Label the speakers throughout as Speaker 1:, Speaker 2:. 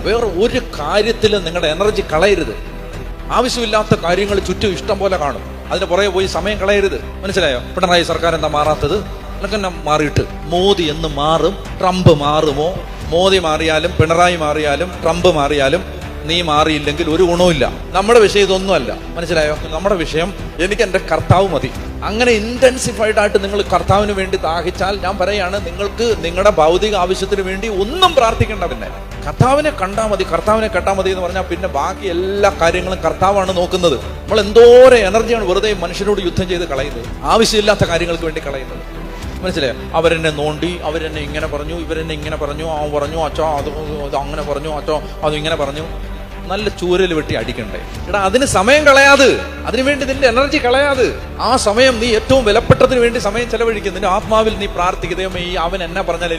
Speaker 1: വേറെ ഒരു കാര്യത്തിലും നിങ്ങളുടെ എനർജി കളയരുത്. ആവശ്യമില്ലാത്ത കാര്യങ്ങൾ ചുറ്റും ഇഷ്ടം പോലെ കാണും, അതിന് പുറകെ പോയി സമയം കളയരുത്. മനസ്സിലായോ? പിണറായി സർക്കാർ എന്താ മാറാത്തത്? നിനക്കെന്നെ മാറിയിട്ട് മോദി എന്ന് മാറും, ട്രംപ് മാറുമോ? മോദി മാറിയാലും പിണറായി മാറിയാലും ട്രംപ് മാറിയാലും നീ മാറിയില്ലെങ്കിൽ ഒരു ഗുണവുമില്ല. നമ്മുടെ വിഷയം ഇതൊന്നുമല്ല. മനസ്സിലായോ? നമ്മുടെ വിഷയം എനിക്ക് എൻ്റെ കർത്താവ് മതി. അങ്ങനെ ഇന്റൻസിഫൈഡ് ആയിട്ട് നിങ്ങൾ കർത്താവിന് വേണ്ടി ദാഹിച്ചാൽ ഞാൻ പറയാണ്, നിങ്ങൾക്ക് നിങ്ങളുടെ ഭൗതിക ആവശ്യത്തിന് വേണ്ടി ഒന്നും പ്രാർത്ഥിക്കേണ്ട. പിന്നെ കർത്താവിനെ കണ്ടാൽ മതി, കർത്താവിനെ കേട്ടാൽ മതി എന്ന് പറഞ്ഞാൽ പിന്നെ ബാക്കി എല്ലാ കാര്യങ്ങളും കർത്താവാണ് നോക്കുന്നത്. നമ്മൾ എന്തോരം എനർജിയാണ് വെറുതെ മനുഷ്യരോട് യുദ്ധം ചെയ്ത് കളയുന്നത്, ആവശ്യമില്ലാത്ത കാര്യങ്ങൾക്ക് വേണ്ടി കളയുന്നത്. മനസ്സിലായോ? അവരെന്നെ നോണ്ടി, അവരെന്നെ ഇങ്ങനെ പറഞ്ഞു, ഇവരെന്നെ ഇങ്ങനെ പറഞ്ഞു, ആ പറഞ്ഞു അച്ഛോ അത് അങ്ങനെ പറഞ്ഞു, അച്ഛോ അത് ഇങ്ങനെ പറഞ്ഞു. നല്ല ചൂരൽ വെട്ടി അടിക്കണ്ടേ? എടാ, അതിന് സമയം കളയാത്, അതിനുവേണ്ടി നിന്റെ എനർജി കളയാത്. ആ സമയം നീ ഏറ്റവും വിലപ്പെട്ടതിന് വേണ്ടി സമയം ചെലവഴിക്കും. നിന്റെ ആത്മാവിൽ നീ പ്രാർത്ഥിക്കുന്നതേ, അവൻ എന്നാ പറഞ്ഞാൽ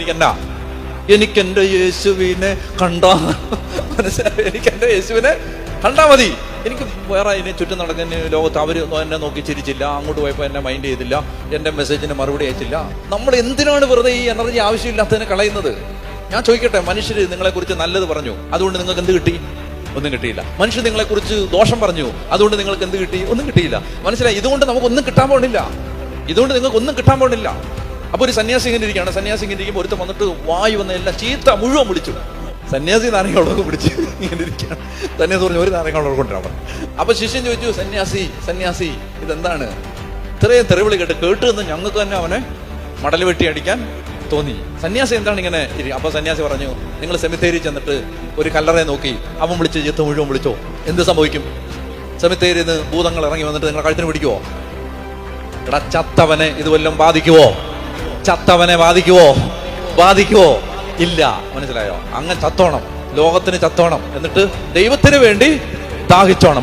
Speaker 1: എനിക്കെന്റെ യേശുവിനെ കണ്ടാ മനസ്സിലായോ? എനിക്കെന്റെ യേശുവിനെ കണ്ടാ മതി. എനിക്ക് വേറെ അതിനെ ചുറ്റും നടക്കുന്ന ലോകത്ത് അവർ എന്നെ നോക്കി ചിരിച്ചില്ല, അങ്ങോട്ട് പോയപ്പോൾ എന്നെ മൈൻഡ് ചെയ്തില്ല, എൻ്റെ മെസ്സേജിന് മറുപടി അയച്ചില്ല. നമ്മൾ എന്തിനാണ് വെറുതെ ഈ എനർജി ആവശ്യമില്ലാത്തതിനെ കളയുന്നത്? ഞാൻ ചോദിക്കട്ടെ, മനുഷ്യർ നിങ്ങളെക്കുറിച്ച് നല്ലത് പറഞ്ഞു, അതുകൊണ്ട് നിങ്ങൾക്ക് എന്ത് കിട്ടി? ഒന്നും കിട്ടിയില്ല. മനുഷ്യർ നിങ്ങളെക്കുറിച്ച് ദോഷം പറഞ്ഞു, അതുകൊണ്ട് നിങ്ങൾക്ക് എന്ത് കിട്ടി? ഒന്നും കിട്ടിയില്ല. മനസ്സിലായി? ഇതുകൊണ്ട് നമുക്കൊന്നും കിട്ടാൻ പോണില്ല, ഇതുകൊണ്ട് നിങ്ങൾക്ക് ഒന്നും കിട്ടാൻ പോണില്ല. അപ്പൊ ഒരു സന്യാസി ഇങ്ങനെ ഇരിക്കുകയാണ്. സന്യാസി ഇങ്ങനെ ഇരിക്കുമ്പോൾ ഒരുത്തം വന്നിട്ട് വായു വന്ന എല്ലാം ചീത്ത മുഴുവൻ വിളിച്ചു. സന്യാസി നാരങ്ങളൊക്കെ പിടിച്ച് ഇങ്ങനെ ഇരിക്കുകയാണ്. സന്യാസി പറഞ്ഞു, ഒരു നാരങ്ങളോട് കൊണ്ടുവരാൻ. അപ്പൊ ശിഷ്യൻ ചോദിച്ചു, സന്യാസി ഇതെന്താണ്? ഇത്രയും തെറിവിളി കേട്ട് എന്ന് ഞങ്ങൾക്ക് തന്നെ അവനെ മടൽ വെട്ടി അടിക്കാൻ തോന്നി. സന്യാസി എന്താണ് ഇങ്ങനെ? അപ്പൊ സന്യാസി പറഞ്ഞു, നിങ്ങൾ സെമിത്തേരി ചെന്നിട്ട് ഒരു കല്ലറയെ നോക്കി അവൻ വിളിച്ച് ചീത്ത മുഴുവൻ വിളിച്ചോ, എന്ത് സംഭവിക്കും? സെമിത്തേരിയിൽ നിന്ന് ഭൂതങ്ങൾ ഇറങ്ങി വന്നിട്ട് നിങ്ങളെ കഴുത്തിന് പിടിക്കുവോ? എടാ, ചത്തവനെ ഇത് വല്ലതും ബാധിക്കുവോ? ചത്തവനെ ബാധിക്കുവോ? ഇല്ല. മനസ്സിലായോ? അങ്ങ് ചത്തോണം, ലോകത്തിന് ചത്തോണം, എന്നിട്ട് ദൈവത്തിന് വേണ്ടി ദാഹിച്ചോണം.